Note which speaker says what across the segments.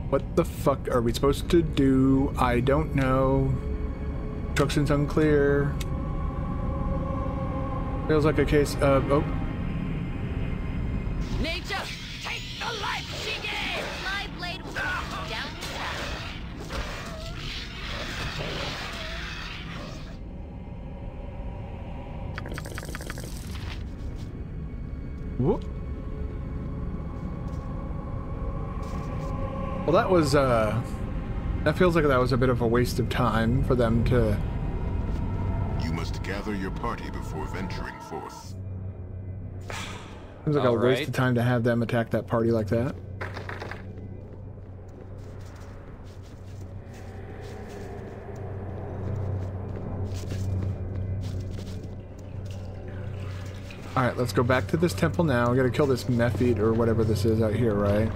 Speaker 1: What the fuck are we supposed to do? I don't know. Instructions unclear. Feels like a case of... Oh.
Speaker 2: Nature, take the life she gave! My blade will take down the track.
Speaker 1: Whoop. Well, that was, that feels like that was a bit of a waste of time for them to...
Speaker 3: You must gather your party before venturing forth.
Speaker 1: Seems like a waste of time to have them attack that party like that. Alright, let's go back to this temple now. We gotta kill this mephite or whatever this is out here, right?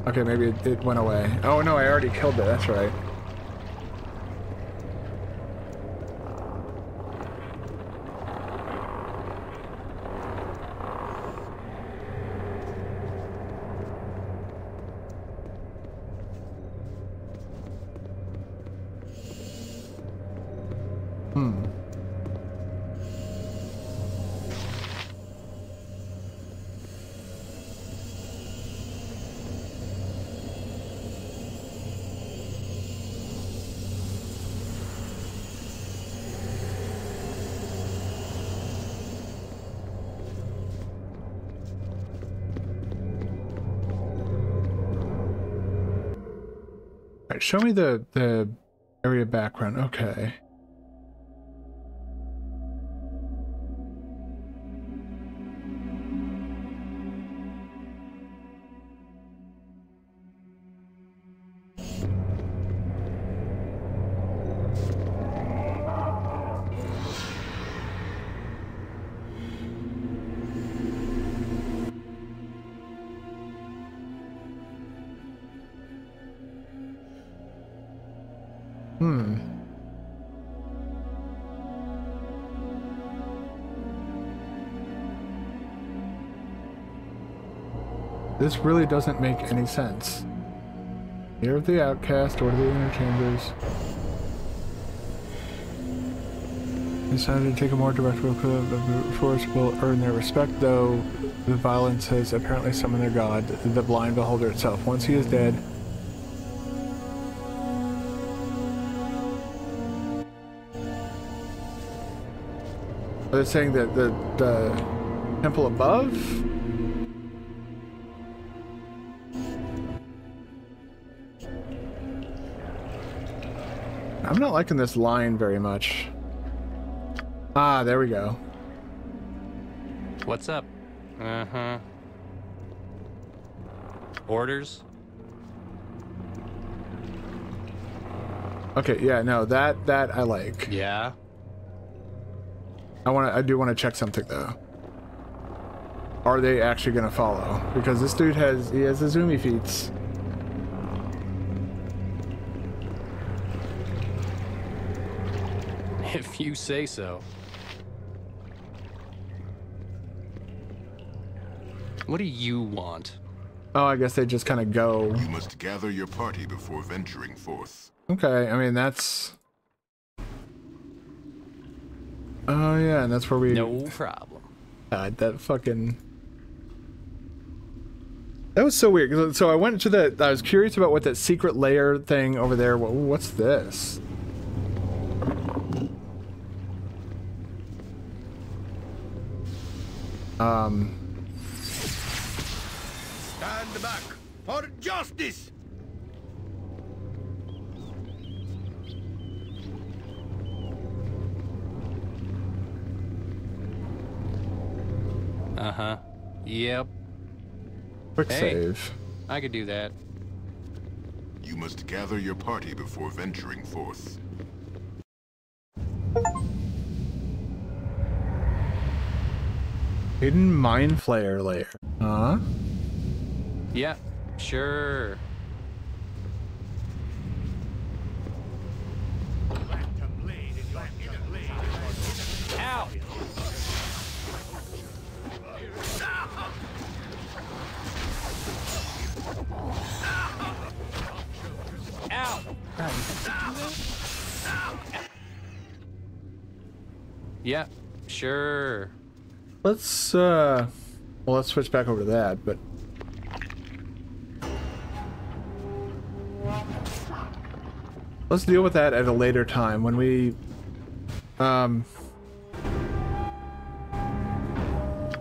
Speaker 1: Okay, maybe it went away. Oh no, I already killed it, that's right. Show me the area background. Okay. This really doesn't make any sense. Ear of the outcast, or the inner chambers. Decided to take a more direct road. The force will earn their respect, though the violence has apparently summoned their god, the blind beholder itself. Once he is dead, are they saying that the temple above? I'm not liking this line very much. Ah, there we go.
Speaker 4: What's up? Orders?
Speaker 1: Okay, yeah, no, that I like.
Speaker 4: Yeah.
Speaker 1: I do want to check something though. Are they actually gonna follow? Because this dude has the zoomy feats.
Speaker 4: If you say so. What do you want?
Speaker 1: Oh, I guess they just kind of go.
Speaker 3: You must gather your party before venturing forth.
Speaker 1: Okay, I mean that's... Oh yeah, and that's where we...
Speaker 4: No problem.
Speaker 1: God, that fucking... That was so weird. So I went to the... I was curious about what that secret layer thing over there... What's this?
Speaker 5: Stand back for justice!
Speaker 4: Uh-huh. Yep.
Speaker 1: Quick
Speaker 4: Hey,
Speaker 1: save.
Speaker 4: I could do that.
Speaker 3: You must gather your party before venturing forth.
Speaker 1: Hidden Mind Flayer layer. Huh?
Speaker 4: Yeah, sure.
Speaker 5: Ow!
Speaker 4: Yeah, sure.
Speaker 1: Let's, well, let's switch back over to that, but... Let's deal with that at a later time when we,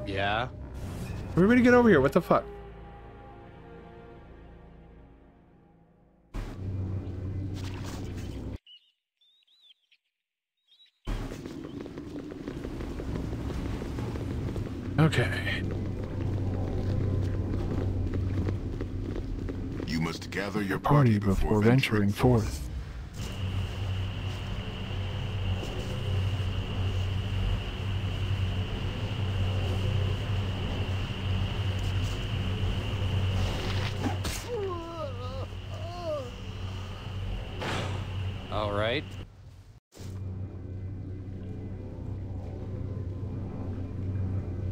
Speaker 4: Yeah.
Speaker 1: everybody get over here, what the fuck? Okay.
Speaker 3: You must gather your
Speaker 1: Party
Speaker 3: party
Speaker 1: before venturing forth.
Speaker 4: All right.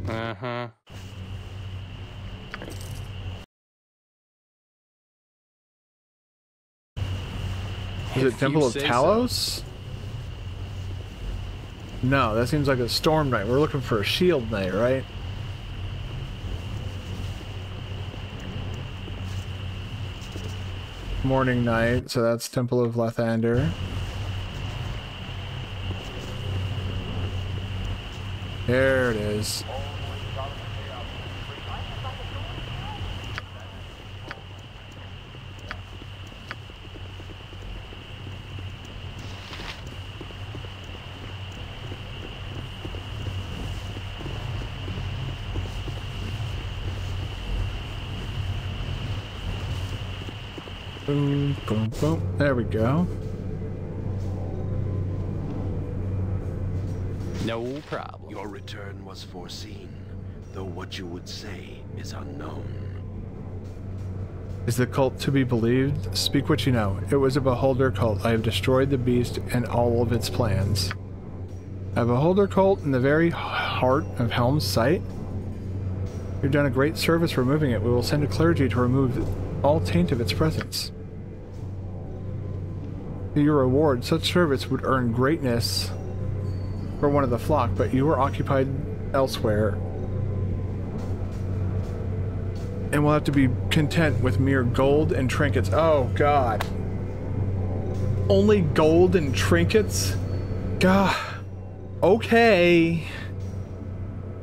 Speaker 4: Uh-huh.
Speaker 1: Is it Temple of Talos? No, that seems like a Storm Knight. We're looking for a Shield Knight, right? Morning Knight, so that's Temple of Lathander. There it is. Boom, boom, boom. There we go.
Speaker 4: No problem.
Speaker 6: Your return was foreseen, though what you would say is unknown.
Speaker 1: Is the cult to be believed? Speak what you know. It was a beholder cult. I have destroyed the beast and all of its plans. A beholder cult in the very heart of Helm's site? You've done a great service removing it. We will send a clergy to remove all taint of its presence. To your reward, such service would earn greatness for one of the flock, but you were occupied elsewhere. And we'll have to be content with mere gold and trinkets. Oh, God. Only gold and trinkets? God. Okay.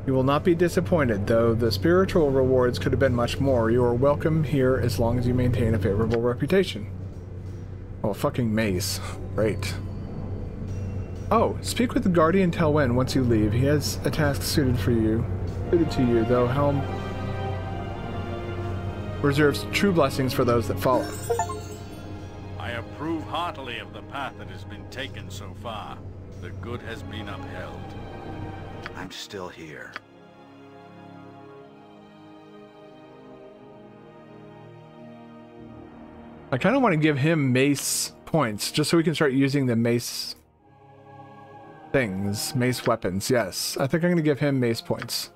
Speaker 1: You will not be disappointed, though the spiritual rewards could have been much more. You are welcome here as long as you maintain a favorable reputation. Oh, fucking mace. Great. Oh, speak with the Guardian Telwen once you leave. He has a task suited to you, though Helm reserves true blessings for those that follow.
Speaker 7: I approve heartily of the path that has been taken so far. The good has been upheld.
Speaker 6: I'm still here.
Speaker 1: I kind of want to give him mace points, just so we can start using the mace things. Mace weapons, yes. I think I'm going to give him mace points.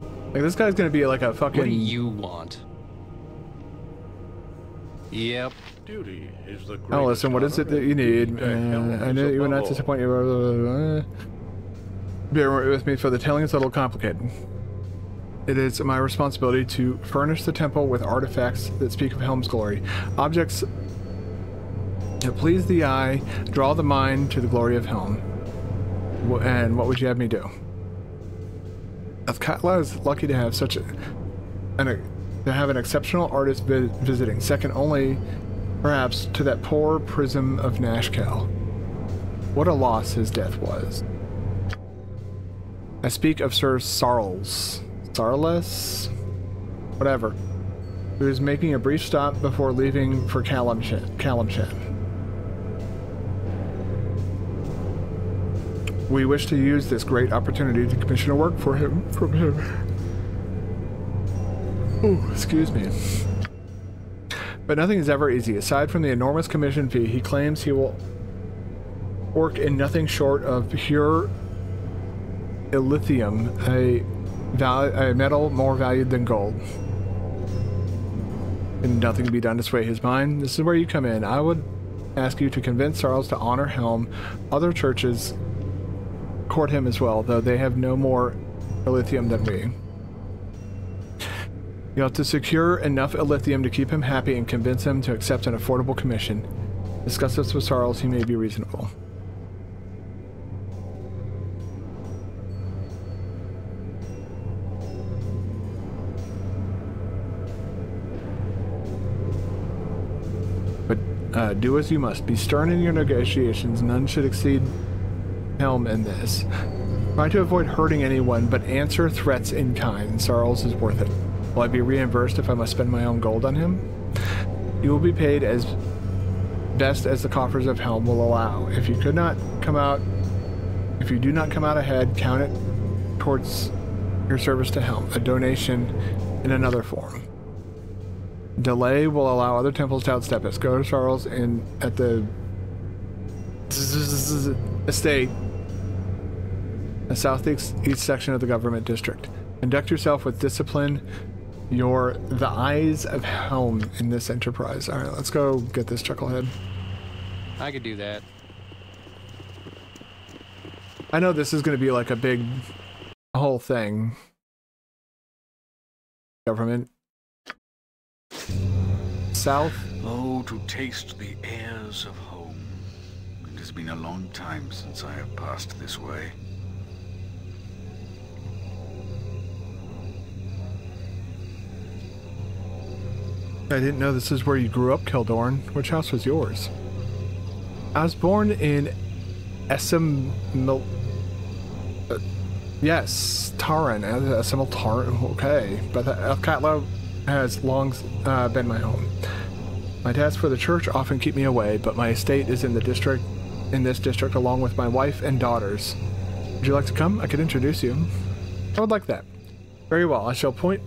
Speaker 1: Like, this guy's going to be like a fucking...
Speaker 4: What do you want? Yep.
Speaker 7: Duty is the
Speaker 1: Oh, listen, what is it that you need? I knew you would not disappoint you. Bear with me, for the telling is a little complicated. It is my responsibility to furnish the temple with artifacts that speak of Helm's glory. Objects that please the eye, draw the mind to the glory of Helm. And what would you have me do? Katla is lucky to have such an exceptional artist visiting, second only, perhaps, to that poor prism of Nashkel. What a loss his death was. I speak of Sir Sarles. Sarles? Whatever. Who is making a brief stop before leaving for Kalimshan. We wish to use this great opportunity to commission a work for him from him. Oh, excuse me. But nothing is ever easy. Aside from the enormous commission fee, he claims he will work in nothing short of pure illithium, a metal more valued than gold. And nothing can be done to sway his mind. This is where you come in. I would ask you to convince Charles to honor Helm, other churches, court him as well, though they have no more lithium than we. You have to secure enough lithium to keep him happy and convince him to accept an affordable commission. Discuss this with Sarles, he may be reasonable. But do as you must. Be stern in your negotiations. None should exceed Helm in this. Try to avoid hurting anyone, but answer threats in kind. Sarles is worth it. Will I be reimbursed if I must spend my own gold on him? You will be paid as best as the coffers of Helm will allow. If you do not come out ahead, count it towards your service to Helm. A donation in another form. Delay will allow other temples to outstep us. Go to Sarles at the estate, the southeast section of the government district. Conduct yourself with discipline. You're the eyes of Helm in this enterprise. All right, let's go get this chucklehead.
Speaker 4: I could do that.
Speaker 1: I know this is going to be like a big whole thing. Government. South.
Speaker 7: Oh, to taste the airs of home. It has been a long time since I have passed this way.
Speaker 1: I didn't know this is where you grew up, Keldorn. Which house was yours? I was born in yes, Taran. Taran. Okay, but El Catlo has long been my home. My tasks for the church often keep me away, but my estate is in this district along with my wife and daughters. Would you like to come? I could introduce you. I would like that. Very well, I shall point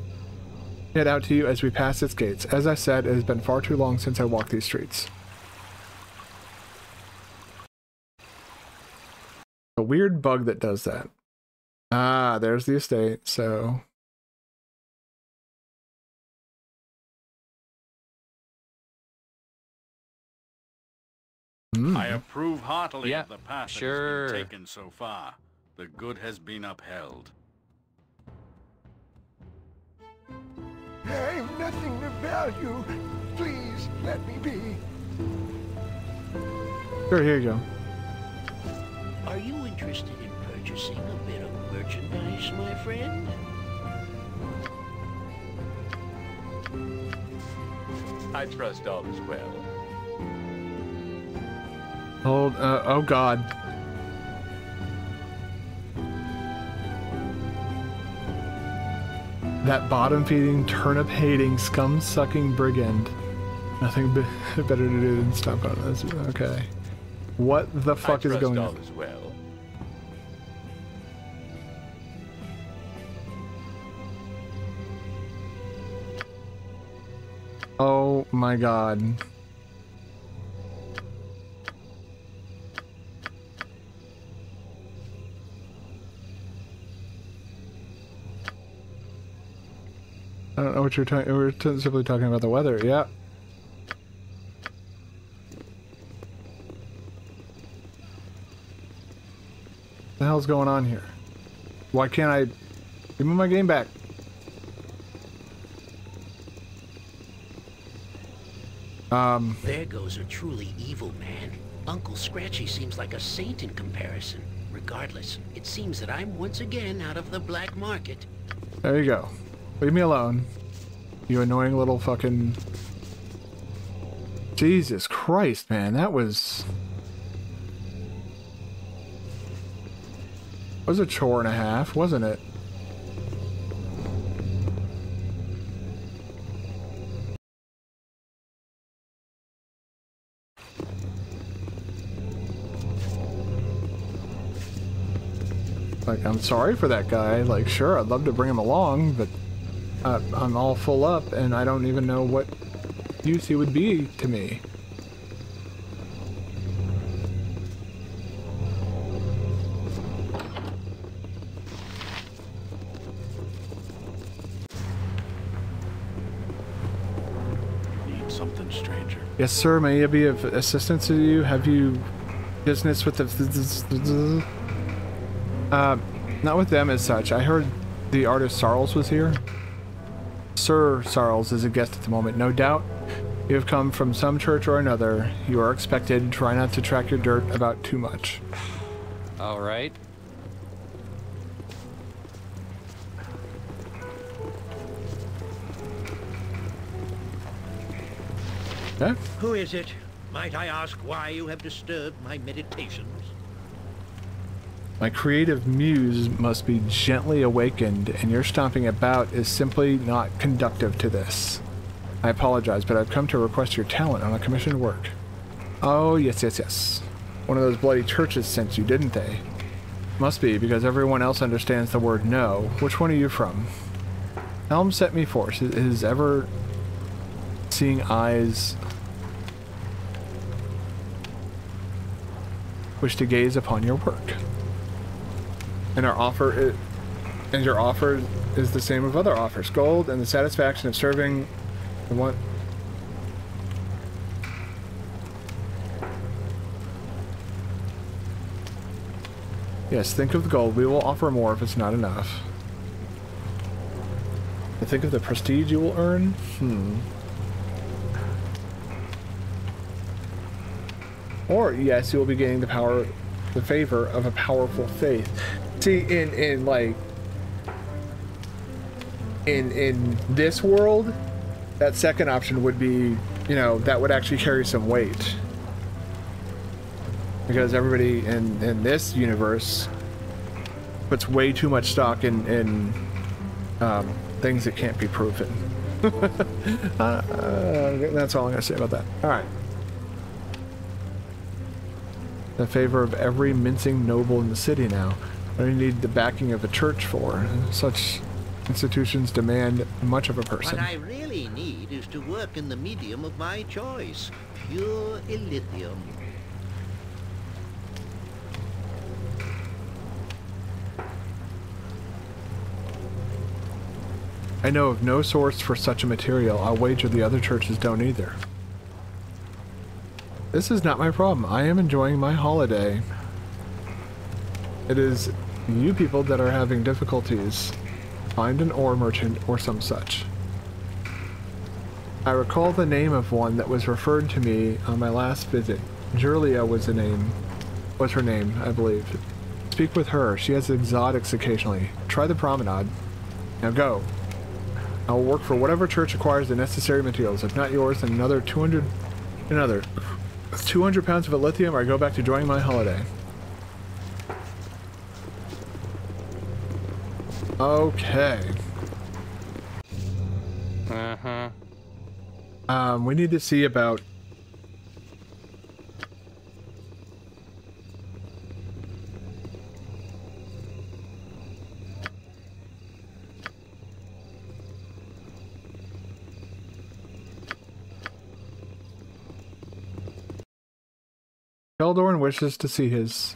Speaker 1: it out to you as we pass its gates. As I said, it has been far too long since I walked these streets. A weird bug that does that. Ah, there's the estate, so...
Speaker 7: I approve heartily
Speaker 4: Yeah,
Speaker 7: of the path
Speaker 4: sure.
Speaker 7: that has been taken so far. The good has been upheld.
Speaker 5: I've nothing of value. Please let me be.
Speaker 1: Sure, here you go.
Speaker 6: Are you interested in purchasing a bit of merchandise, my friend?
Speaker 8: I trust all is well.
Speaker 1: Hold, oh god. That bottom-feeding, turnip-hating, scum-sucking brigand. Nothing better to do than stomp on this. Okay. What the fuck is going on?
Speaker 8: All is well.
Speaker 1: Oh my god. I don't know what you're talking. We're simply talking about the weather. Yeah. What the hell's going on here? Why can't I give me my game back?
Speaker 6: There goes a truly evil man. Uncle Scratchy seems like a saint in comparison. Regardless, it seems that I'm once again out of the black market.
Speaker 1: There you go. Leave me alone. You annoying little fucking... Jesus Christ, man. That was a chore and a half, wasn't it? Like, I'm sorry for that guy. Like, sure, I'd love to bring him along, but I'm all full up, and I don't even know what use he would be to me.
Speaker 7: Need something, stranger?
Speaker 1: Yes, sir. May I be of assistance to you? Have you business with the... Not with them as such. I heard the artist Sarles was here. Sir Sarles is a guest at the moment, no doubt. You have come from some church or another. You are expected. Try not to track your dirt about too much.
Speaker 4: All right.
Speaker 1: Okay.
Speaker 6: Who is it? Might I ask why you have disturbed my meditations?
Speaker 1: My creative muse must be gently awakened, and your stomping about is simply not conducive to this. I apologize, but I've come to request your talent on a commissioned work. Oh, yes, yes, yes. One of those bloody churches sent you, didn't they? Must be, because everyone else understands the word no. Which one are you from? Helm set me forth. His ever-seeing eyes wish to gaze upon your work. And your offer is the same of other offers. Gold and the satisfaction of serving the one. Yes, think of the gold. We will offer more if it's not enough. And think of the prestige you will earn? Or, yes, you will be gaining the favor of a powerful faith. See, in this world, that second option would be, you know, that would actually carry some weight. Because everybody in this universe puts way too much stock in things that can't be proven. That's all I'm going to say about that. Alright. The favor of every mincing noble in the city now. What do you need the backing of a church for? Such institutions demand much of a person.
Speaker 6: What I really need is to work in the medium of my choice. Pure illithium.
Speaker 1: I know of no source for such a material. I'll wager the other churches don't either. This is not my problem. I am enjoying my holiday. It is you people that are having difficulties. Find an ore merchant or some such. I recall the name of one that was referred to me on my last visit. Julia was her name, I believe. Speak with her. She has exotics occasionally. Try the promenade. Now go. I will work for whatever church acquires the necessary materials. If not yours, then another 200 pounds of lithium, or I go back to enjoying my holiday. Okay. We need to see about... Baldur wishes to see his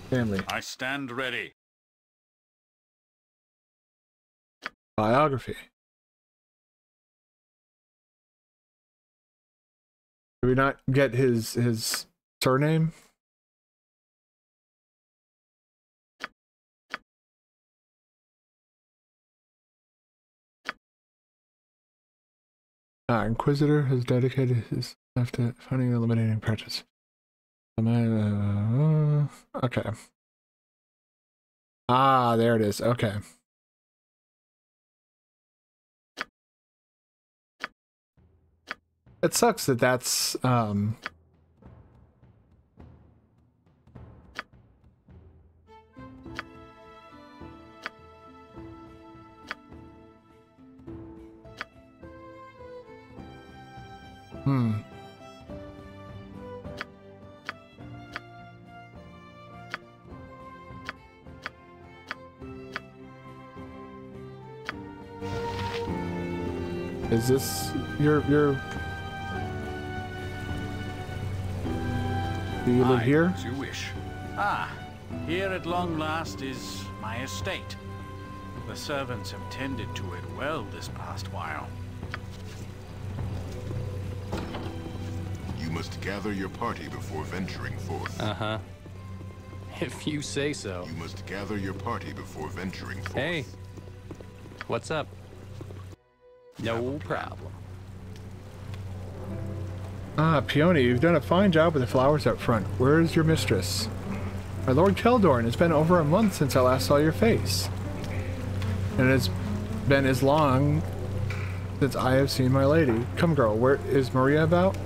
Speaker 1: family.
Speaker 7: I stand ready.
Speaker 1: Biography. Did we not get his surname? Inquisitor has dedicated his life to finding and eliminating prejudice. Okay. Ah, there it is. Okay. It sucks that that's Is this your do you live here?
Speaker 7: As you wish. Ah, here at long last is my estate. The servants have tended to it well this past while.
Speaker 3: You must gather your party before venturing forth.
Speaker 4: If you say so.
Speaker 3: You must gather your party before venturing forth.
Speaker 4: Hey, what's up? No problem.
Speaker 1: Ah, Peony, you've done a fine job with the flowers up front. Where is your mistress? My Lord Keldorn, it's been over a month since I last saw your face. And it's been as long since I have seen my lady. Come, girl, where is Maria about?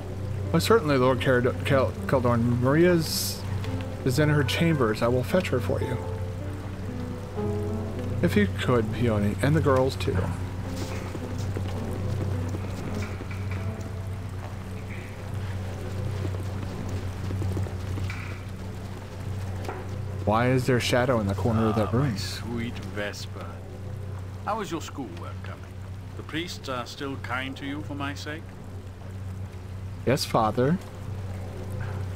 Speaker 1: Oh, certainly, Lord Keldorn. Maria's is in her chambers. I will fetch her for you. If you could, Peony, and the girls too. Why is there shadow in the corner of that room?
Speaker 7: My sweet Vesper. How is your schoolwork coming? The priests are still kind to you for my sake?
Speaker 1: Yes, Father.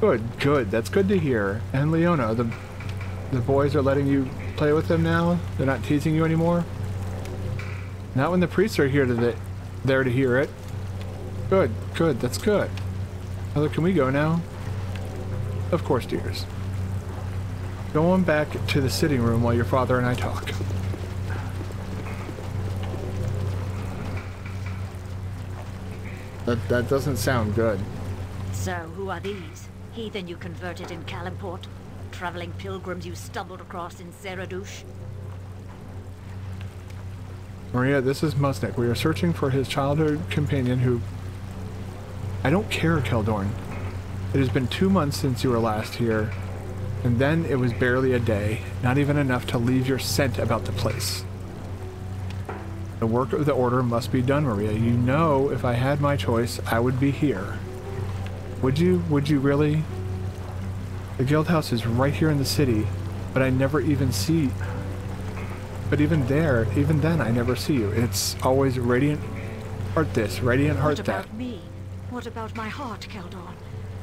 Speaker 1: Good, good. That's good to hear. And Leona, the boys are letting you play with them now? They're not teasing you anymore? Not when the priests are here there to hear it. Good, good. That's good. Mother, can we go now? Of course, dears. Go on back to the sitting room while your father and I talk. That doesn't sound good.
Speaker 9: So, who are these? Heathen you converted in Kalimport? Traveling pilgrims you stumbled across in Zeradush?
Speaker 1: Maria, this is Musnik. We are searching for his childhood companion who... I don't care, Keldorn. It has been 2 months since you were last here. And then it was barely a day, not even enough to leave your scent about the place. The work of the Order must be done, Maria. You know, if I had my choice, I would be here. Would you? Would you really? The guild house is right here in the city, but I never even see... But even there, even then, I never see you. It's always radiant heart this, radiant heart that.
Speaker 9: What about me? What about my heart, Keldorn?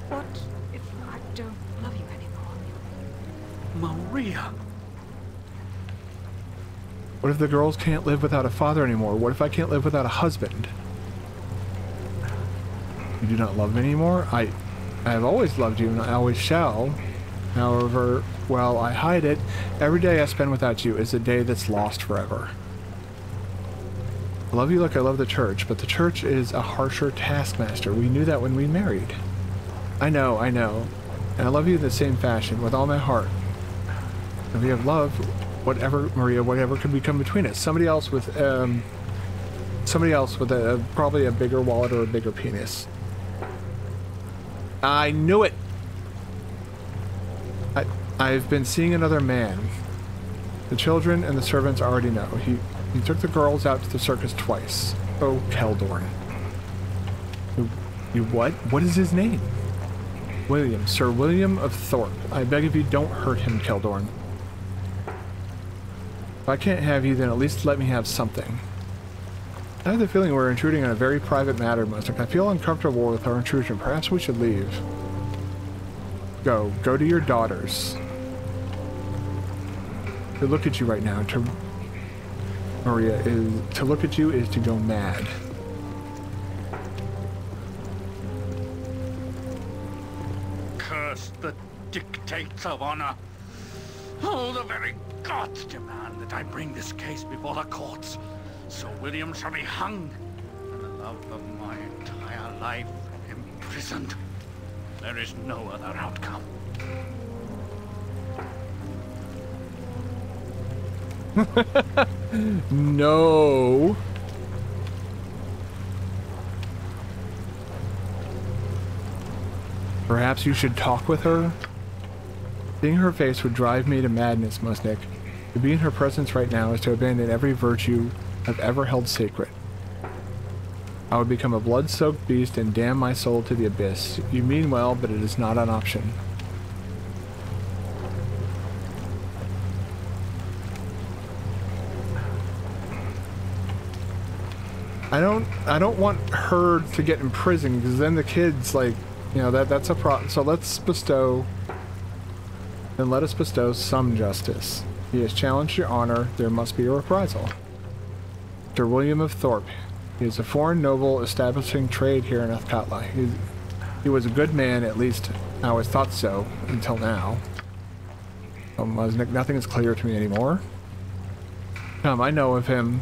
Speaker 9: What if I don't love you anymore?
Speaker 7: Maria!
Speaker 1: What if the girls can't live without a father anymore? What if I can't live without a husband? You do not love me anymore? I have always loved you, and I always shall. However, while I hide it, every day I spend without you is a day that's lost forever. I love you like I love the church, but the church is a harsher taskmaster. We knew that when we married. I know. And I love you in the same fashion, with all my heart. And we have love, whatever, Maria, whatever could become between us. Somebody else with probably a bigger wallet or a bigger penis. I knew it! I've been seeing another man. The children and the servants already know. He took the girls out to the circus twice. Oh, Keldorn. You what? What is his name? William. Sir William of Thorpe. I beg of you, don't hurt him, Keldorn. If I can't have you, then at least let me have something. I have the feeling we're intruding on a very private matter, Musnik. I feel uncomfortable with our intrusion. Perhaps we should leave. Go to your daughters. To look at you right now, Maria, to look at you is to go mad.
Speaker 7: Curse the dictates of honor. Oh, the very gods demand that I bring this case before the courts. So William shall be hung, and the love of my entire life imprisoned. There is no other outcome.
Speaker 1: No. Perhaps you should talk with her? Seeing her face would drive me to madness, Musnik. To be in her presence right now is to abandon every virtue I've ever held sacred. I would become a blood-soaked beast and damn my soul to the abyss. You mean well, but it is not an option. I don't want her to get in prison, because then the kids, like, you know, that's a problem. So let us bestow some justice. He has challenged your honor. There must be a reprisal. Sir William of Thorpe. He is a foreign noble establishing trade here in Athkatla. He was a good man, at least I always thought so, until now. Nothing is clear to me anymore. I know of him.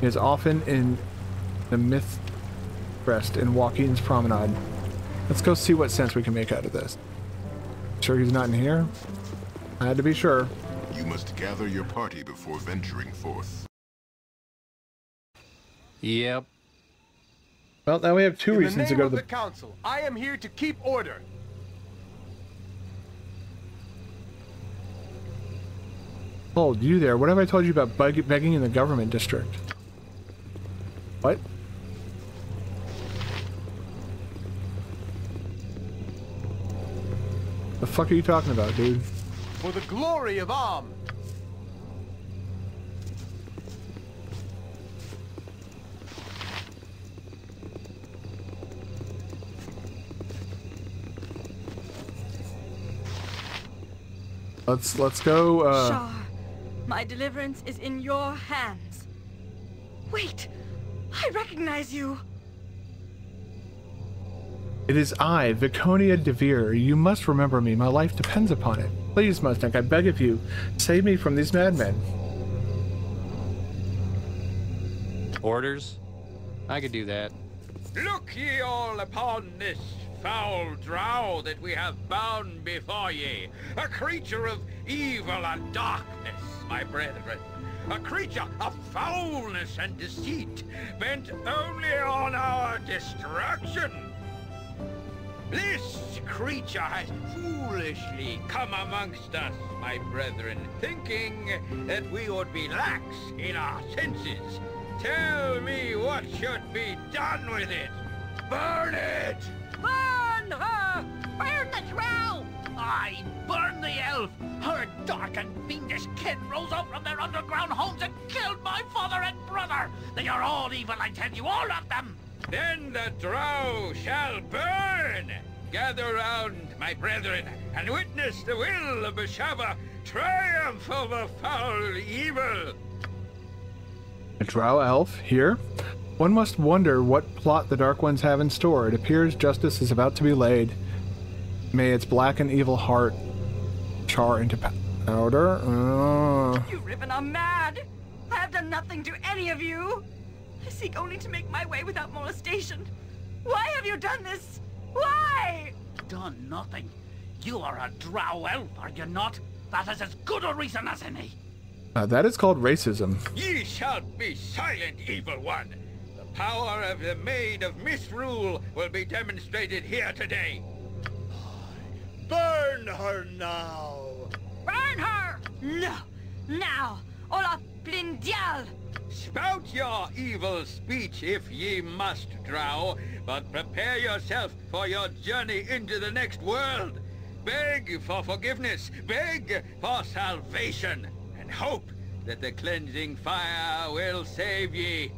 Speaker 1: He is often in the Myth Rest in Joaquin's Promenade. Let's go see what sense we can make out of this. Sure he's not in here? I had to be sure.
Speaker 3: You must gather your party before venturing forth.
Speaker 4: Yep.
Speaker 1: Well, now we have two reasons to go to
Speaker 10: the council. I am here to keep order.
Speaker 1: Hold, you there. What have I told you about begging in the government district? What? The fuck are you talking about, dude?
Speaker 10: For the glory of Am.
Speaker 1: Let's go,
Speaker 11: Shar, my deliverance is in your hands. Wait, I recognize you.
Speaker 1: It is I, Viconia DeVere. You must remember me. My life depends upon it. Please, Mustang, I beg of you, save me from these madmen.
Speaker 4: Orders? I could do that.
Speaker 8: Look ye all upon this foul drow that we have bound before ye, a creature of evil and darkness, my brethren, a creature of foulness and deceit, bent only on our destruction. This creature has foolishly come amongst us, my brethren, thinking that we would be lax in our senses. Tell me what should be done with it. Burn it!
Speaker 2: Burn her! Burn the drow! I burn the elf! Her dark and fiendish kin rose up from their underground homes and killed my father and brother! They are all evil, I tell you, all of them!
Speaker 8: Then the drow shall burn! Gather round, my brethren, and witness the will of Bashava triumph over foul evil!
Speaker 1: A drow elf here? One must wonder what plot the Dark Ones have in store. It appears justice is about to be laid. May its black and evil heart char into powder.
Speaker 11: You Riven are mad! I have done nothing to any of you! I seek only to make my way without molestation. Why have you done this? Why?
Speaker 2: Done nothing. You are a drow elf, are you not? That is as good a reason as any.
Speaker 1: That is called racism.
Speaker 8: Ye shall be silent, evil one! The power of the Maid of Misrule will be demonstrated here today.
Speaker 10: Burn her now!
Speaker 11: Burn her! No! Now! Ola Blindial!
Speaker 8: Spout your evil speech if ye must, drow, but prepare yourself for your journey into the next world. Beg for forgiveness, beg for salvation, and hope that the cleansing fire will save ye.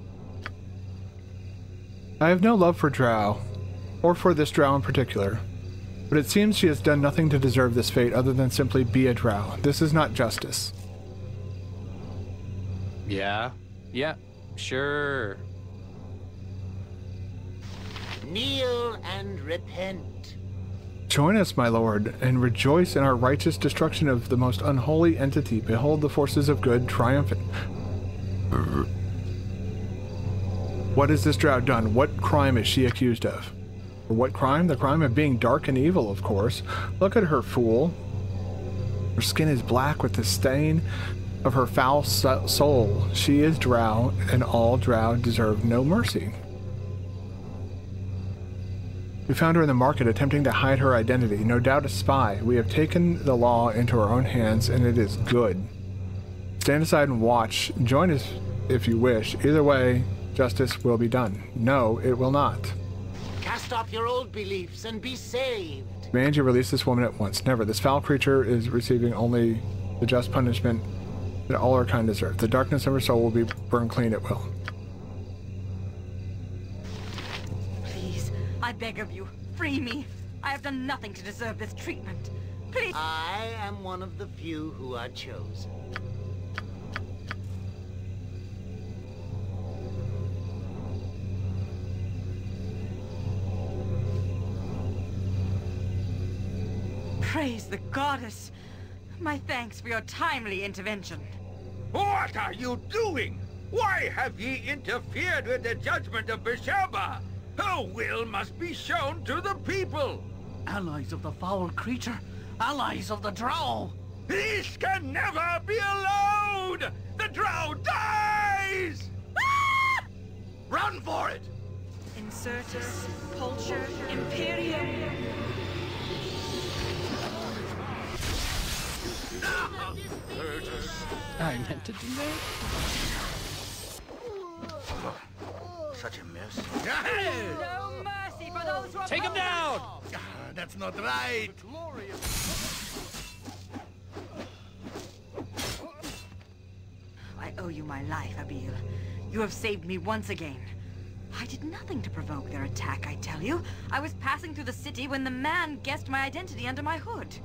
Speaker 1: I have no love for drow, or for this drow in particular, but it seems she has done nothing to deserve this fate other than simply be a drow. This is not justice.
Speaker 4: Yeah, sure.
Speaker 6: Kneel and repent.
Speaker 1: Join us, my lord, and rejoice in our righteous destruction of the most unholy entity. Behold the forces of good triumphant. What has this drow done? What crime is she accused of? Or what crime? The crime of being dark and evil, of course. Look at her, fool. Her skin is black with the stain of her foul soul. She is drow, and all drow deserve no mercy. We found her in the market attempting to hide her identity, no doubt a spy. We have taken the law into our own hands, and it is good. Stand aside and watch. Join us if you wish. Either way, justice will be done. No, it will not.
Speaker 6: Cast off your old beliefs and be saved.
Speaker 1: Demand you release this woman at once. Never. This foul creature is receiving only the just punishment that all our kind deserve. The darkness of her soul will be burned clean at will.
Speaker 11: Please, I beg of you, free me. I have done nothing to deserve this treatment. Please.
Speaker 6: I am one of the few who are chosen.
Speaker 11: Praise the goddess. My thanks for your timely intervention.
Speaker 8: What are you doing? Why have ye interfered with the judgment of Besheba? Her will must be shown to the people.
Speaker 2: Allies of the foul creature. Allies of the drow.
Speaker 8: This can never be allowed! The drow dies!
Speaker 2: Run for it!
Speaker 11: Incertus, Pulcher, Imperium.
Speaker 4: I meant to do that.
Speaker 2: Such a mess.
Speaker 11: No mercy for those who are
Speaker 4: Take him down!
Speaker 2: That's not right.
Speaker 11: I owe you my life, Abil. You have saved me once again. I did nothing to provoke their attack, I tell you. I was passing through the city when the man guessed my identity under my hood.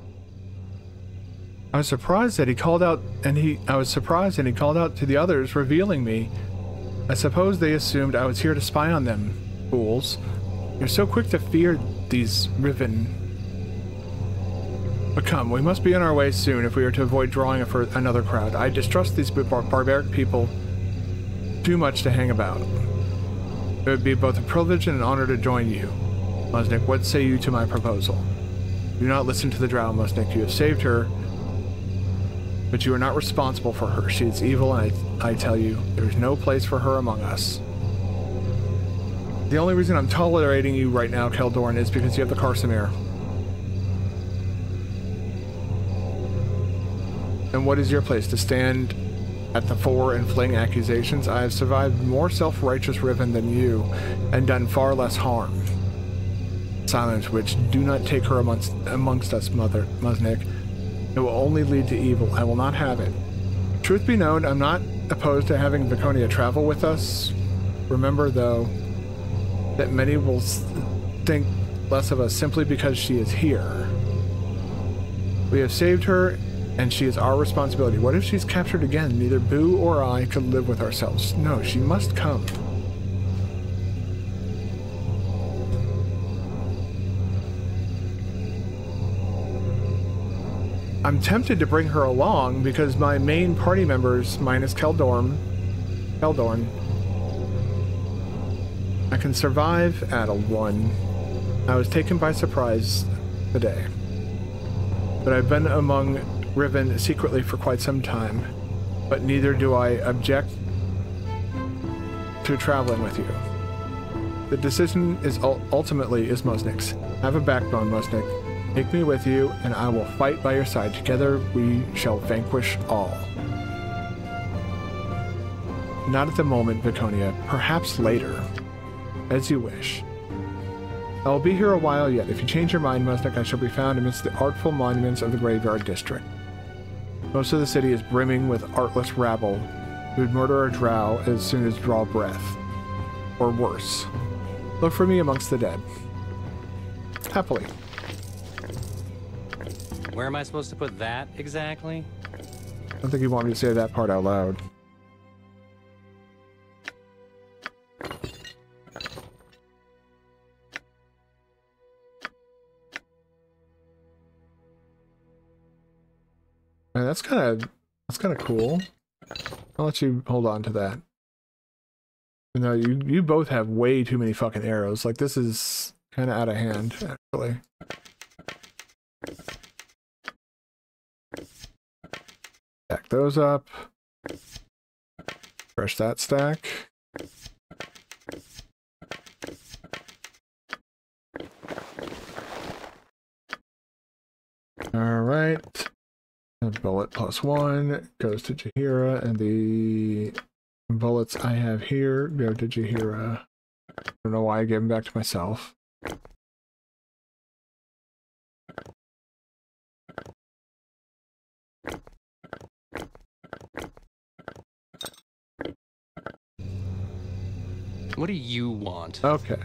Speaker 1: I was surprised that he called out, I was surprised and he called out to the others, revealing me. I suppose they assumed I was here to spy on them, fools. You're so quick to fear these Riven. But come, we must be on our way soon if we are to avoid drawing another crowd. I distrust these barbaric people too much to hang about. It would be both a privilege and an honor to join you. Musnik, what say you to my proposal? Do not listen to the drow, Musnik. You have saved her, but you are not responsible for her. She is evil, and I tell you, there is no place for her among us. The only reason I'm tolerating you right now, Keldorn, is because you have the Karsamir. And what is your place? To stand at the fore and fling accusations? I have survived more self-righteous Riven than you, and done far less harm. Silence, witch. Do not take her amongst us, Musnik. It will only lead to evil. I will not have it. Truth be known, I'm not opposed to having Viconia travel with us. Remember, though, that many will think less of us simply because she is here. We have saved her, and she is our responsibility. What if she's captured again? Neither Boo or I could live with ourselves. No, she must come. I'm tempted to bring her along because my main party members, minus Keldorn, I can survive at a 1. I was taken by surprise today, but I've been among Riven secretly for quite some time, but neither do I object to traveling with you. The decision is ultimately Musnik's. Have a backbone, Musnik. Take me with you, and I will fight by your side. Together we shall vanquish all. Not at the moment, Viconia. Perhaps later. As you wish. I will be here a while yet. If you change your mind, Musnik, I shall be found amidst the artful monuments of the Graveyard District. Most of the city is brimming with artless rabble who would murder a drow as soon as draw breath. Or worse. Look for me amongst the dead. Happily.
Speaker 4: Where am I supposed to put that exactly?
Speaker 1: I don't think you want me to say that part out loud. Man, that's kind of cool. I'll let you hold on to that. No, you both have way too many fucking arrows. Like, this is kind of out of hand, actually. Stack those up. Fresh that stack. Alright. A bullet +1 goes to Jaheira, and the bullets I have here go to Jaheira. I don't know why I gave them back to myself.
Speaker 4: What do you want?
Speaker 1: Okay.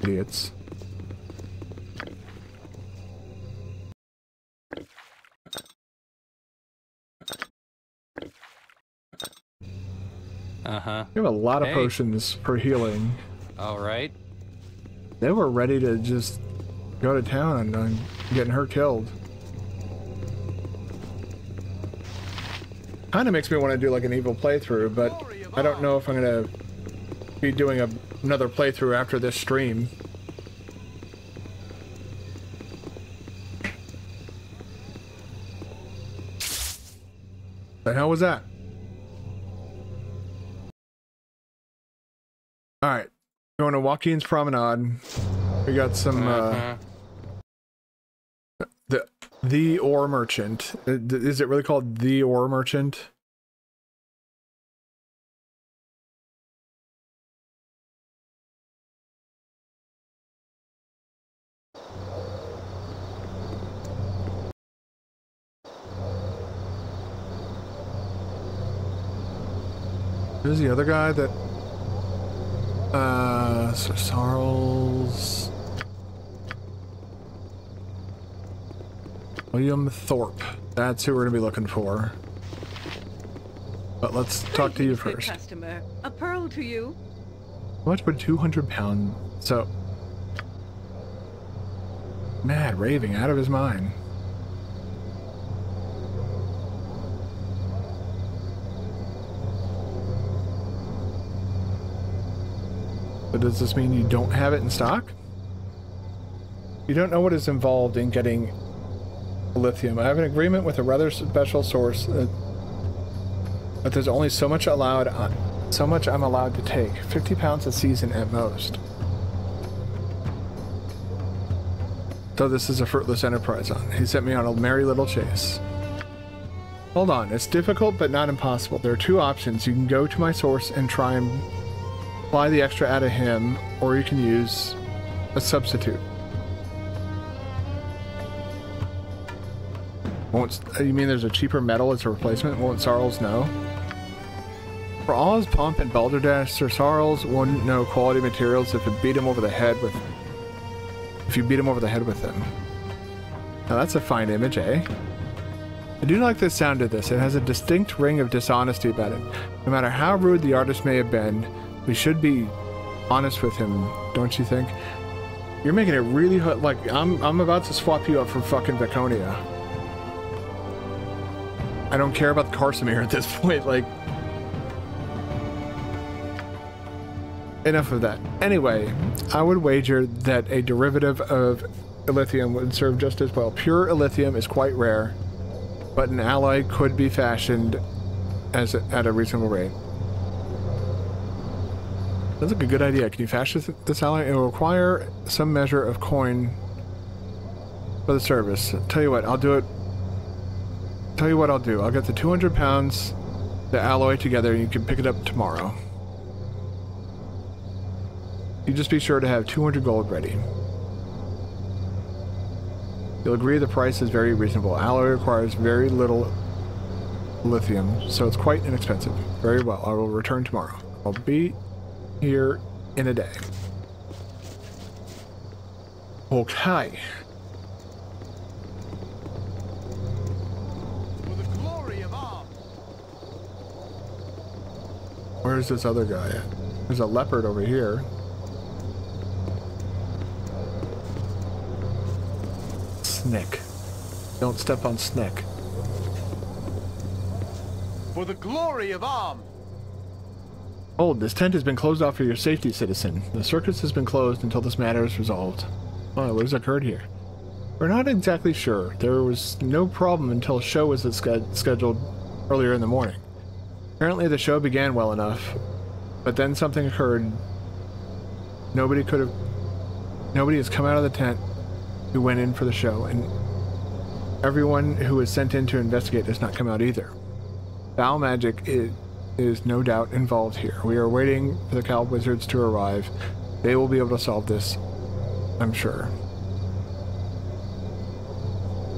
Speaker 1: Idiots.
Speaker 4: Uh-huh.
Speaker 1: You have a lot of potions for healing.
Speaker 4: All right.
Speaker 1: They were ready to just go to town on getting her killed. Kind of makes me want to do like an evil playthrough, but I don't know if I'm gonna be doing another playthrough after this stream. The hell was that? Alright. Going to Joaquin's Promenade. We got some, the Ore Merchant. Is it really called the Ore Merchant? Who's the other guy that... Sir Charles... William Thorpe. That's who we're gonna be looking for. But let's talk to you first.
Speaker 12: Customer, a pearl to you.
Speaker 1: How much would 200 pound? So... Mad, raving, out of his mind. But does this mean you don't have it in stock? You don't know what is involved in getting lithium. I have an agreement with a rather special source, but there's only so much allowed, so much I'm allowed to take. 50 pounds a season at most. So this is a fruitless enterprise. He sent me on a merry little chase. Hold on, it's difficult but not impossible. There are two options. You can go to my source and try and fly the extra out of him, or you can use a substitute. You mean there's a cheaper metal as a replacement? Won't Sarles know? For all his pomp and balderdash, Sir Sarles wouldn't know quality materials if you beat him over the head with them. Now that's a fine image, eh? I do like the sound of this. It has a distinct ring of dishonesty about it. No matter how rude the artist may have been, we should be honest with him, don't you think? You're making it really hard. Like, I'm about to swap you up for fucking Viconia. I don't care about the Carsamere at this point, like... Enough of that. Anyway, I would wager that a derivative of lithium would serve just as well. Pure lithium is quite rare, but an alloy could be fashioned at a reasonable rate. That's like a good idea. Can you fashion this alloy? It will require some measure of coin for the service. Tell you what, I'll do it. Tell you what I'll do. I'll get the 200 pounds, the alloy together, and you can pick it up tomorrow. You just be sure to have 200 gold ready. You'll agree the price is very reasonable. Alloy requires very little lithium, so it's quite inexpensive. Very well. I will return tomorrow. I'll be here in a day. Okay.
Speaker 10: For the glory of Am.
Speaker 1: Where's this other guy at? There's a leopard over here. Snick. Don't step on Snick.
Speaker 10: For the glory of Am.
Speaker 1: Hold, this tent has been closed off for your safety, citizen. The circus has been closed until this matter is resolved. Oh, what has occurred here? We're not exactly sure. There was no problem until a show was scheduled earlier in the morning. Apparently the show began well enough, but then something occurred. Nobody has come out of the tent who went in for the show, and everyone who was sent in to investigate has not come out either. Foul magic is no doubt involved here. We are waiting for the Cow Wizards to arrive. They will be able to solve this, I'm sure.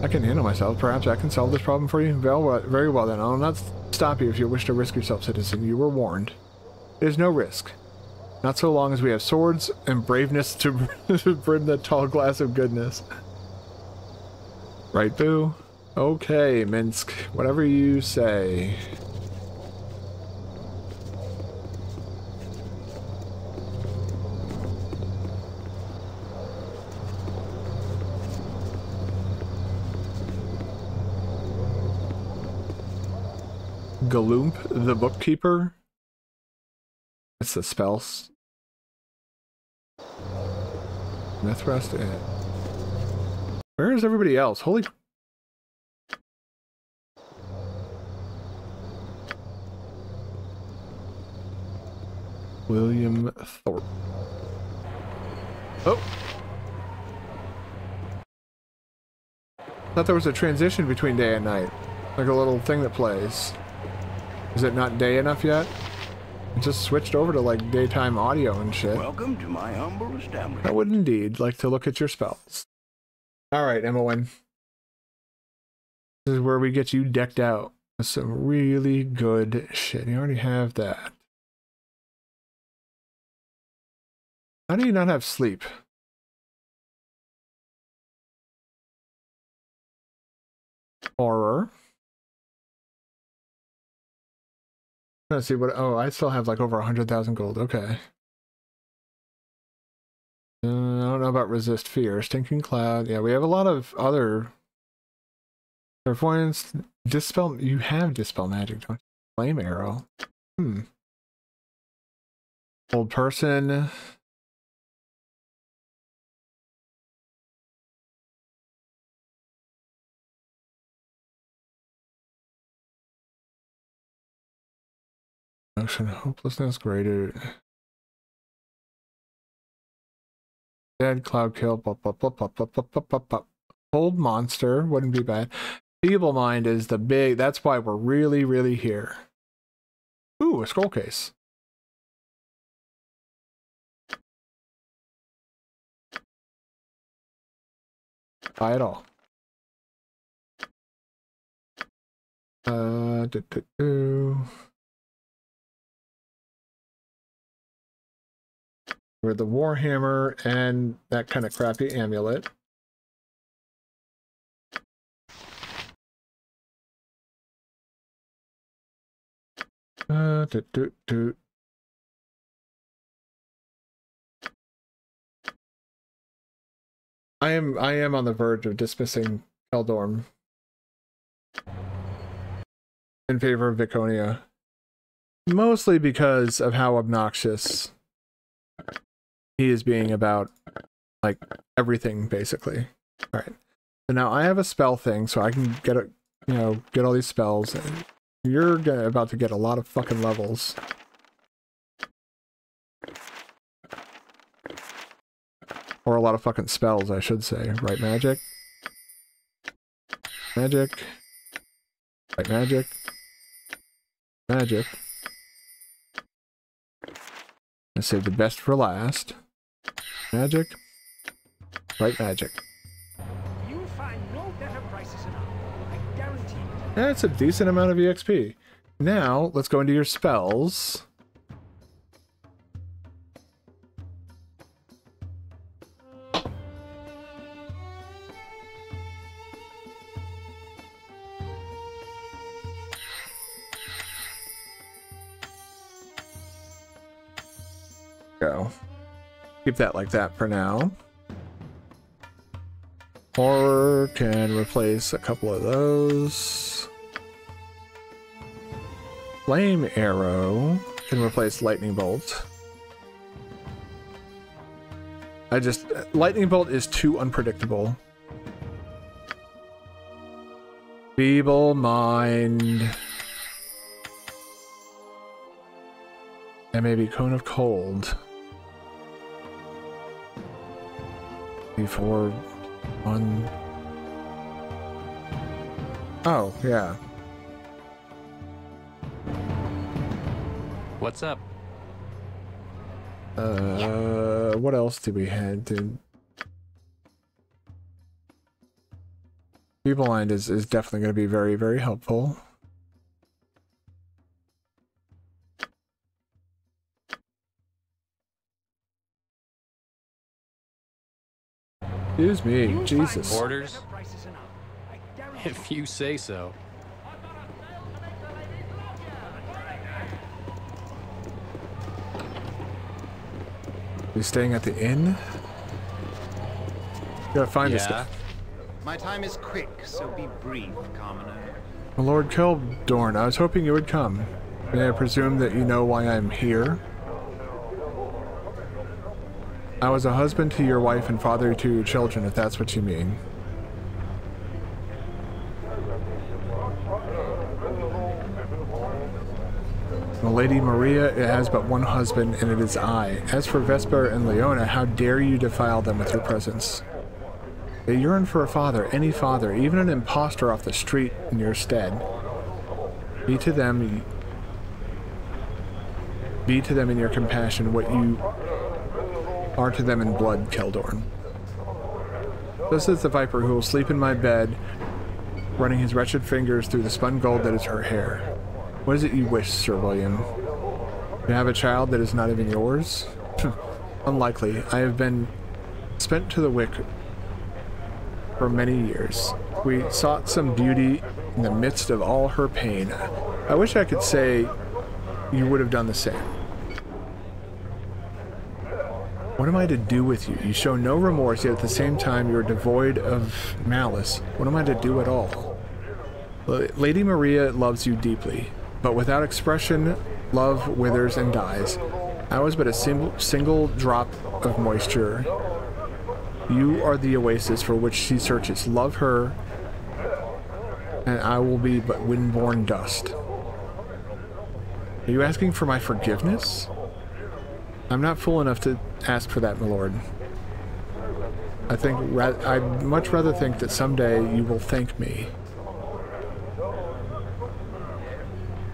Speaker 1: I can handle myself. Perhaps I can solve this problem for you? Very well then. I'll not stop you if you wish to risk yourself, citizen. You were warned. There's no risk. Not so long as we have swords and braveness to brim the tall glass of goodness. Right, boo? Okay, Minsk. Whatever you say. Galoomp, the bookkeeper. That's the spells. Mythrust. Where is everybody else? Holy. William Thorpe. Oh. Thought there was a transition between day and night. Like a little thing that plays. Is it not day enough yet? It just switched over to like daytime audio and shit.
Speaker 5: Welcome to my humble establishment.
Speaker 1: I would indeed like to look at your spells. Alright, Emma-Wen. This is where we get you decked out with some really good shit. You already have that. How do you not have sleep? Horror. Let's see what. Oh, I still have like over 100,000 gold. Okay. I don't know about resist fear. Stinking cloud. Yeah, we have a lot of other. Clairvoyance. Dispel. You have dispel magic, don't you? Flame arrow. Old person. Ocean hopelessness greater. Dead cloud kill. Old monster wouldn't be bad. Feeble mind is the big. That's why we're really here. Ooh, a scroll case. Buy it all. With the Warhammer and that kind of crappy amulet. I am on the verge of dismissing Eldorm in favor of Viconia. Mostly because of how obnoxious he is being about, like, everything, basically. Alright. So now I have a spell thing, so I can get a, you know, get all these spells. And you're about to get a lot of fucking levels. Or a lot of fucking spells, I should say. Right magic. Magic. Right magic. Magic. Let's save the best for last. Magic. Right magic.
Speaker 13: You'll find no better prices enough. I guarantee it.
Speaker 1: That's a decent amount of EXP. Now, let's go into your spells. Go. Keep that like that for now. Horror can replace a couple of those. Flame arrow can replace lightning bolt. Lightning bolt is too unpredictable. Feeble mind. And maybe cone of cold. Before one. Oh, yeah.
Speaker 4: What's up?
Speaker 1: What else did we have? Feeble mind is definitely going to be very, very helpful. Excuse me, Jesus.
Speaker 4: Orders? If you say so.
Speaker 1: You staying at the inn? You gotta find this
Speaker 4: Yeah.
Speaker 1: stuff.
Speaker 14: My time is quick, so be brief, commoner.
Speaker 1: Lord Keldorn, I was hoping you would come. May I presume that you know why I'm here? I was a husband to your wife and father to your children, if that's what you mean. Lady Maria, it has but one husband, and it is I. As for Vesper and Leona, how dare you defile them with your presence? They yearn for a father, any father, even an imposter off the street in your stead. Be to them in your compassion what you are to them in blood, Keldorn. This is the viper who will sleep in my bed, running his wretched fingers through the spun gold that is her hair. What is it you wish, Sir William? To have a child that is not even yours? Unlikely. I have been spent to the wick for many years. We sought some beauty in the midst of all her pain. I wish I could say you would have done the same. What am I to do with you? You show no remorse, yet at the same time you are devoid of malice. What am I to do at all? Lady Maria loves you deeply, but without expression, love withers and dies. I was but a single drop of moisture. You are the oasis for which she searches. Love her, and I will be but wind-borne dust. Are you asking for my forgiveness? I'm not fool enough to ask for that, my lord. I'd much rather think that someday you will thank me.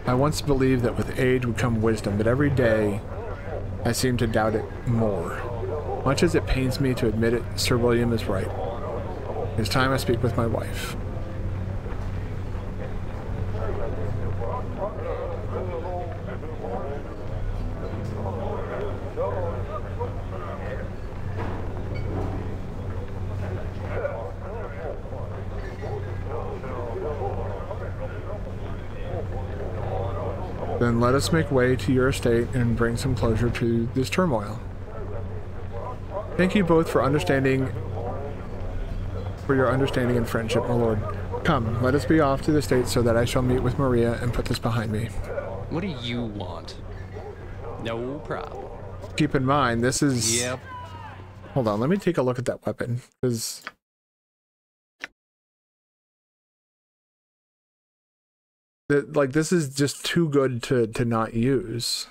Speaker 1: I once believed that with age would come wisdom, but every day I seem to doubt it more. Much as it pains me to admit it, Sir William is right. It is time I speak with my wife. Then let us make way to your estate and bring some closure to this turmoil. Thank you both for your understanding and friendship, my lord. Come, let us be off to the estate so that I shall meet with Maria and put this behind me.
Speaker 4: What do you want? No problem.
Speaker 1: Keep in mind, this is...
Speaker 4: Yep.
Speaker 1: Hold on, let me take a look at that weapon, because... like, this is just too good to not use.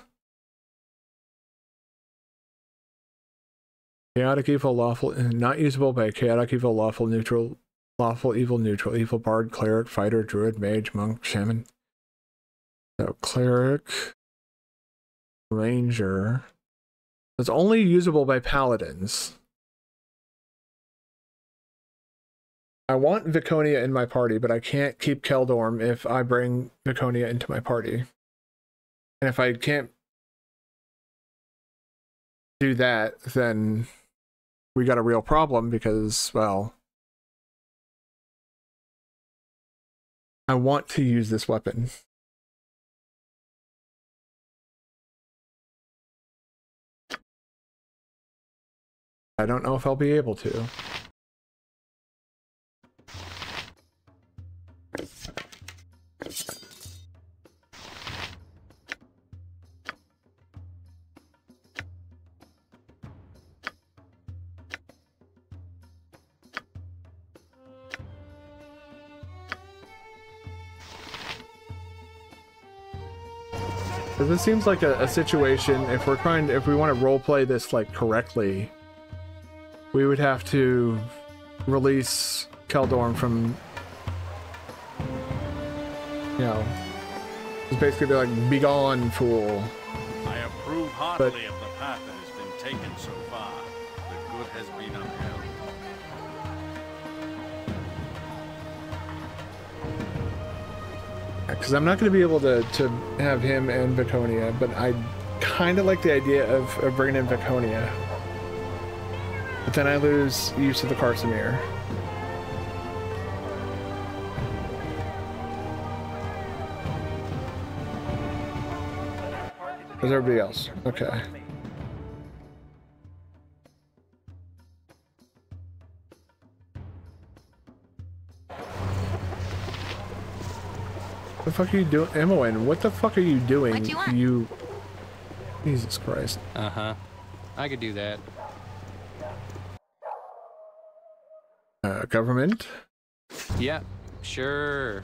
Speaker 1: Chaotic evil, lawful, not usable by chaotic evil, lawful, neutral, lawful, evil, neutral, evil, bard, cleric, fighter, druid, mage, monk, shaman. So, cleric, ranger. It's only usable by paladins. I want Viconia in my party, but I can't keep Keldorm if I bring Viconia into my party. And if I can't do that, then we got a real problem because, well, I want to use this weapon. I don't know if I'll be able to. This seems like a situation, if we want to roleplay this like correctly, we would have to release Keldorm from, you know, it's basically be like, be gone, fool.
Speaker 7: I approve heartily of the path that has been taken so far. The good has been upheld.
Speaker 1: Because I'm not going to be able to have him and Viconia, but I kind of like the idea of bringing in Viconia. But then I lose use of the Carsamere. There's everybody else. Okay. What the fuck are you doing? Emmoen, what the fuck are you doing?
Speaker 9: What do you want?
Speaker 1: You... Jesus Christ.
Speaker 4: Uh-huh. I could do that.
Speaker 1: Government?
Speaker 4: Yeah, sure.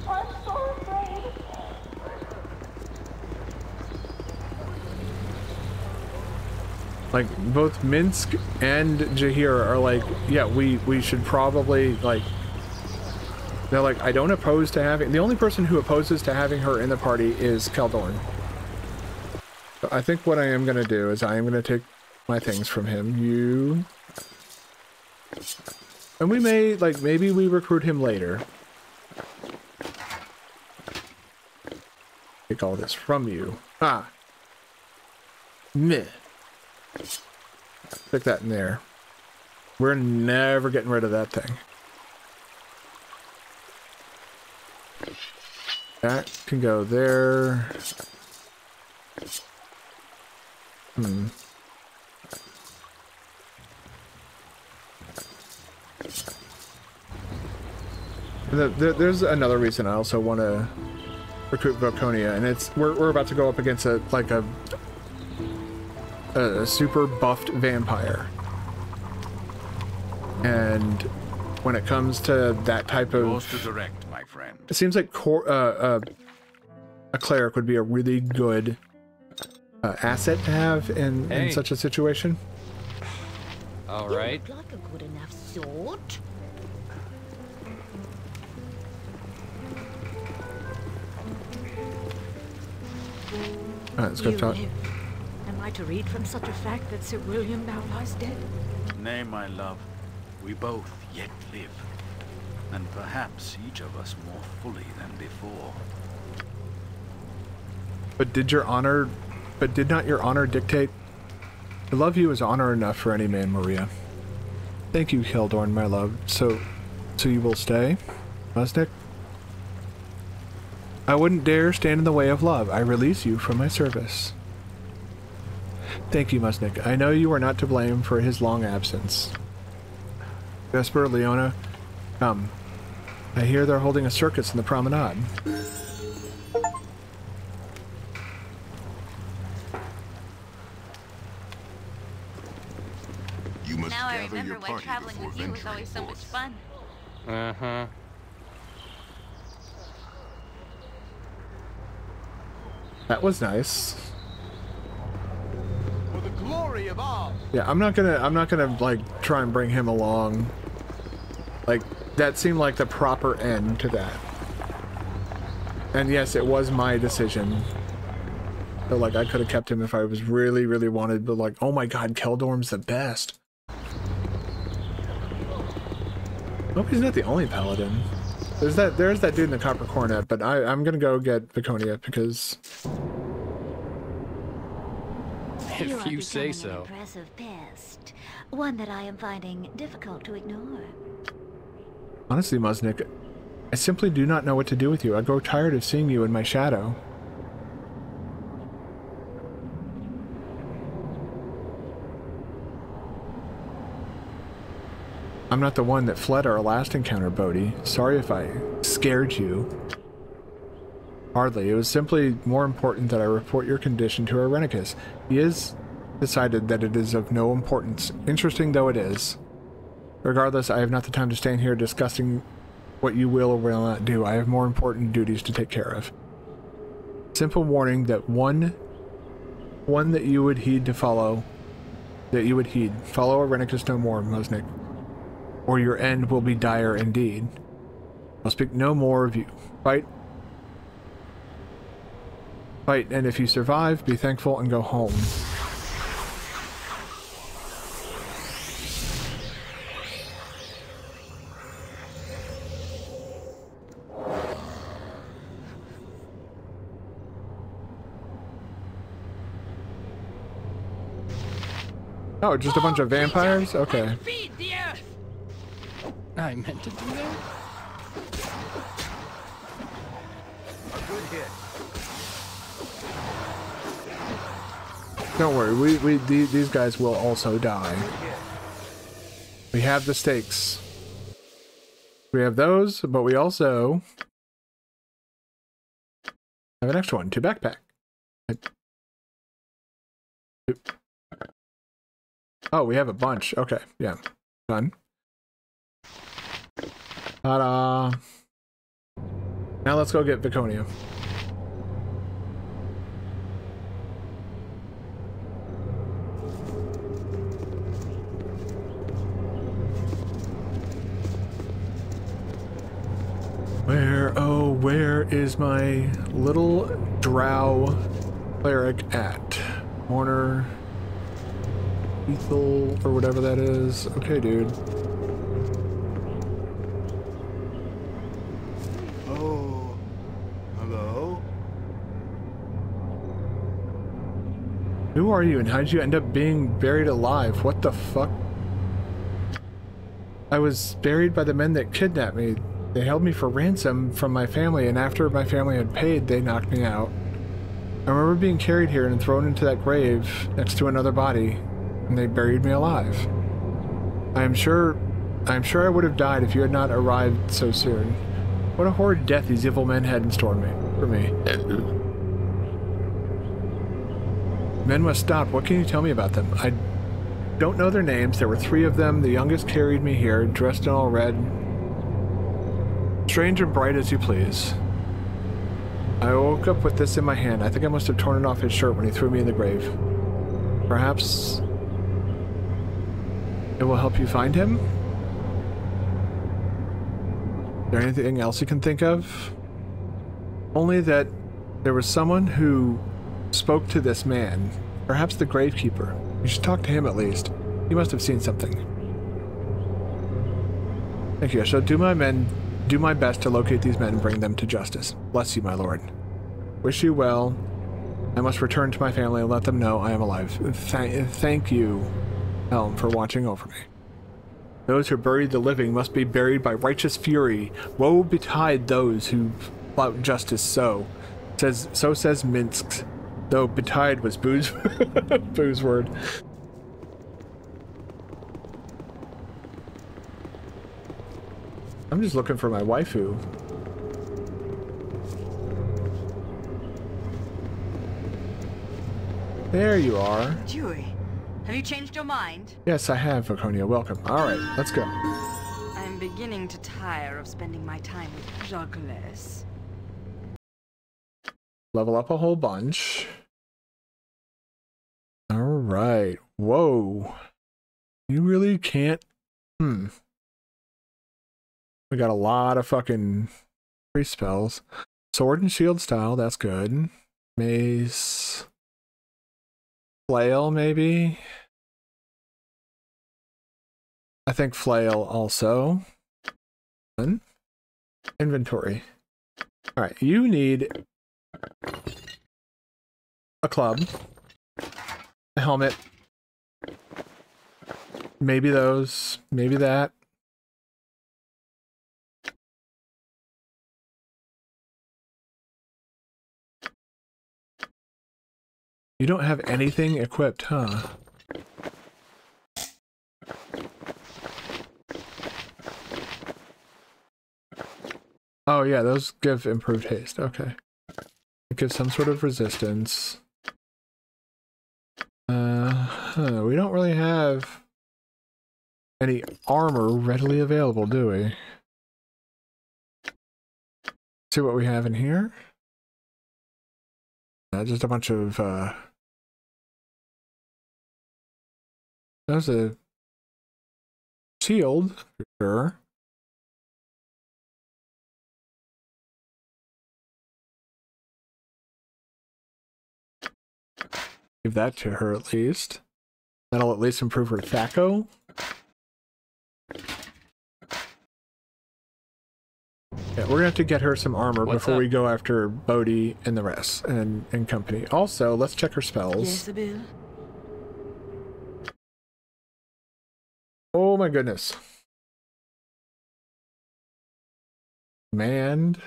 Speaker 14: I'm so afraid.
Speaker 1: Like, both Minsk and Jahir are like, yeah, we should probably, like... They're like, I don't oppose to having... The only person who opposes to having her in the party is Keldorn. So I think what I am going to do is I am going to take my things from him. You... And we may, like, maybe we recruit him later. Take all this from you. Ah. Meh. Stick that in there. We're never getting rid of that thing. That can go there. There's another reason I also want to recruit Volconia, and it's we're about to go up against a super buffed vampire, and when it comes to that type of...
Speaker 7: Yours to direct, my friend.
Speaker 1: It seems like a cleric would be a really good asset to have in such a situation.
Speaker 4: All right.
Speaker 9: You look like a good enough sort.
Speaker 1: Let's go talk.
Speaker 9: Am I to read from such a fact that Sir William now lies dead?
Speaker 7: Nay, my love. We both yet live. And perhaps each of us more fully than before.
Speaker 1: But did not your honor dictate? To love you is honor enough for any man, Maria. Thank you, Keldorn, my love. So you will stay, Musnik? I wouldn't dare stand in the way of love. I release you from my service. Thank you, Musnik. I know you are not to blame for his long absence. Vesper, Leona, come. I hear they're holding a circus in the promenade.
Speaker 3: You must
Speaker 9: Now I
Speaker 3: gather
Speaker 9: remember
Speaker 3: your
Speaker 9: why
Speaker 3: party
Speaker 9: traveling
Speaker 3: before
Speaker 9: with you was
Speaker 3: venturing
Speaker 9: always so much
Speaker 3: forth.
Speaker 9: fun.
Speaker 4: Uh-huh.
Speaker 1: That was nice.
Speaker 10: For the glory of arms.
Speaker 1: Yeah, I'm not gonna like try and bring him along. Like, that seemed like the proper end to that. And yes, it was my decision. But like, I could have kept him if I was really, really wanted, but like, oh my god, Keldorm's the best. Hope he's not the only paladin. There's that dude in the copper cornet, but I'm gonna go get Viconia because...
Speaker 4: If you say so.
Speaker 9: An impressive pest, one that I am finding difficult to ignore.
Speaker 1: Honestly, Musnik, I simply do not know what to do with you. I grow tired of seeing you in my shadow. I'm not the one that fled our last encounter, Bodhi. Sorry if I scared you. Hardly. It was simply more important that I report your condition to Irenicus. He has decided that it is of no importance, interesting though it is. Regardless, I have not the time to stand here discussing what you will or will not do. I have more important duties to take care of. Simple warning that one that you would heed to follow. That you would heed. Follow Irenicus no more, Musnik, or your end will be dire indeed. I'll speak no more of you. Fight. Fight, and if you survive, be thankful and go home. Oh, just a bunch of vampires? Okay.
Speaker 2: Feed the earth.
Speaker 4: I meant to do that?
Speaker 10: A good hit.
Speaker 1: Don't worry, these guys will also die. We have the stakes. We have those, but we also have an extra one to backpack. Oh, we have a bunch. Okay, yeah. Done. Ta-da! Now let's go get Viconia. Where is my little drow cleric at? Horner, Ethel, or whatever that is. Okay, dude.
Speaker 10: Oh, hello?
Speaker 1: Who are you and how did you end up being buried alive? What the fuck? I was buried by the men that kidnapped me. They held me for ransom from my family, and after my family had paid, they knocked me out. I remember being carried here and thrown into that grave next to another body, and they buried me alive. I am sure I would have died if you had not arrived so soon. What a horrid death these evil men had in store for me. Men must stop. What can you tell me about them? I don't know their names. There were 3 of them. The youngest carried me here, dressed in all red. Strange and bright as you please. I woke up with this in my hand. I think I must have torn it off his shirt when he threw me in the grave. Perhaps it will help you find him? Is there anything else you can think of? Only that there was someone who spoke to this man. Perhaps the gravekeeper. You should talk to him at least. He must have seen something. Thank you. I shall do my best to locate these men and bring them to justice. Bless you, my lord. Wish you well. I must return to my family and let them know I am alive. Thank you, Helm, for watching over me. Those who bury the living must be buried by righteous fury. Woe betide those who flout justice so. Says Minsk. Though betide was Boo's Boo's word. I'm just looking for my waifu. There you are.
Speaker 11: Dewey, have you changed your mind?
Speaker 1: Yes, I have, Viconia. Welcome. Alright, let's go.
Speaker 11: I'm beginning to tire of spending my time with jugglers.
Speaker 1: Level up a whole bunch. Alright. Whoa. You really can't... We got a lot of fucking free spells. Sword and shield style, that's good. Mace. Flail, maybe? I think flail also. Inventory. Alright, you need a club. A helmet. Maybe those. Maybe that. You don't have anything equipped, huh? Oh yeah, those give improved haste. Okay. It gives some sort of resistance. We don't really have any armor readily available, do we? See what we have in here? Just a bunch of, There's a shield, for sure. Give that to her at least. That'll at least improve her THAC0. Yeah, we're gonna have to get her some armor before we go after Bodhi and the rest and company. Also, let's check her spells.
Speaker 11: Yes, Bill.
Speaker 1: Oh my goodness. Command.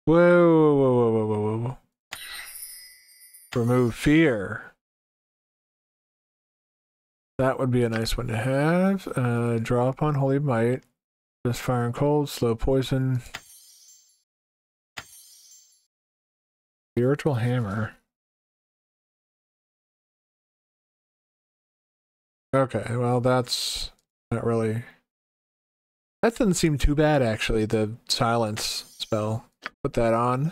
Speaker 1: Whoa, whoa, whoa, whoa, whoa, whoa. Remove fear. That would be a nice one to have. Draw upon holy might. Just fire and cold, slow poison. Spiritual hammer. Okay, well that's not really... That doesn't seem too bad actually, the silence spell. Put that on.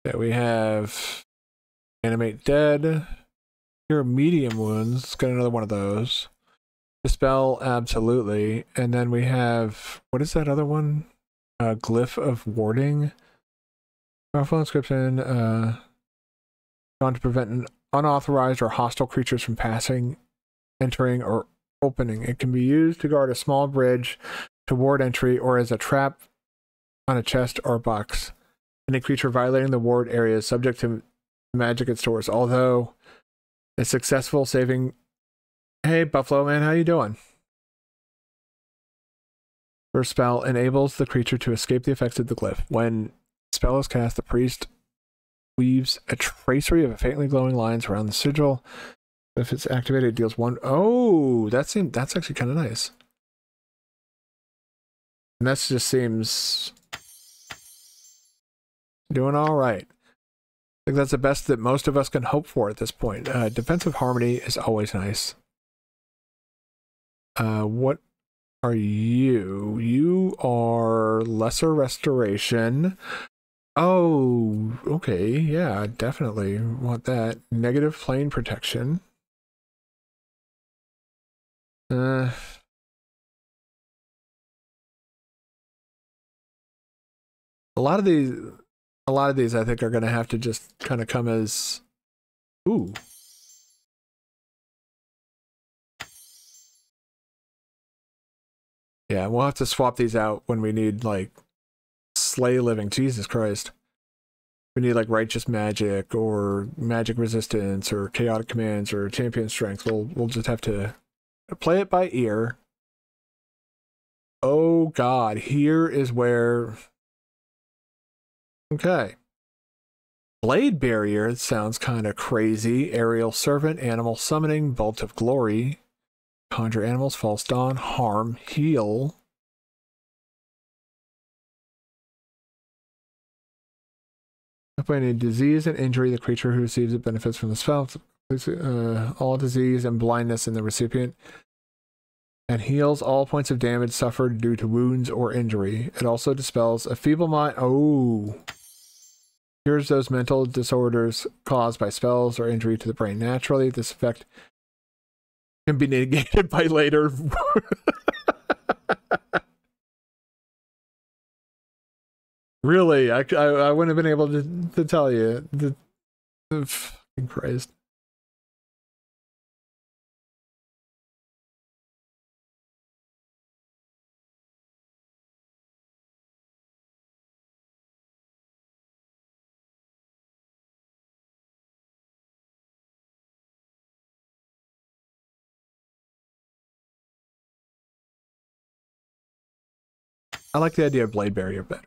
Speaker 1: Okay, we have animate dead. Cure medium wounds. Let's get another one of those. Dispel, absolutely. And then we have, what is that other one? Glyph of warding. Powerful inscription. Drawn to prevent an unauthorized or hostile creatures from passing, entering, or opening. It can be used to guard a small bridge, to ward entry, or as a trap on a chest or box. Any creature violating the ward area is subject to magic it stores. Although a successful saving... Hey, Buffalo Man, how you doing? First spell enables the creature to escape the effects of the glyph. When spell is cast, the priest weaves a tracery of faintly glowing lines around the sigil. If it's activated, it deals one... Oh, that's actually kind of nice. And that just seems... doing all right. I think that's the best that most of us can hope for at this point. Defensive harmony is always nice. What are you? You are lesser restoration. Oh, okay. Yeah, definitely want that. Negative plane protection. A lot of these I think are going to have to just kind of come as... Ooh. Yeah, we'll have to swap these out when we need, like, slay living. Jesus Christ. We need, like, righteous magic, or magic resistance, or chaotic commands, or champion strength. We'll just have to play it by ear. Oh, God. Here is where... Okay. Blade Barrier sounds kind of crazy. Aerial Servant, Animal Summoning, Bolt of Glory... Conjure animals, false dawn, harm, heal. If by any disease and injury, the creature who receives it benefits from the spell. All disease and blindness in the recipient. And heals all points of damage suffered due to wounds or injury. It also dispels a feeble mind. Oh. Cures those mental disorders caused by spells or injury to the brain naturally. This effect can be negated by later. Really, I wouldn't have been able to tell you. Fucking Christ. I like the idea of Blade Barrier better.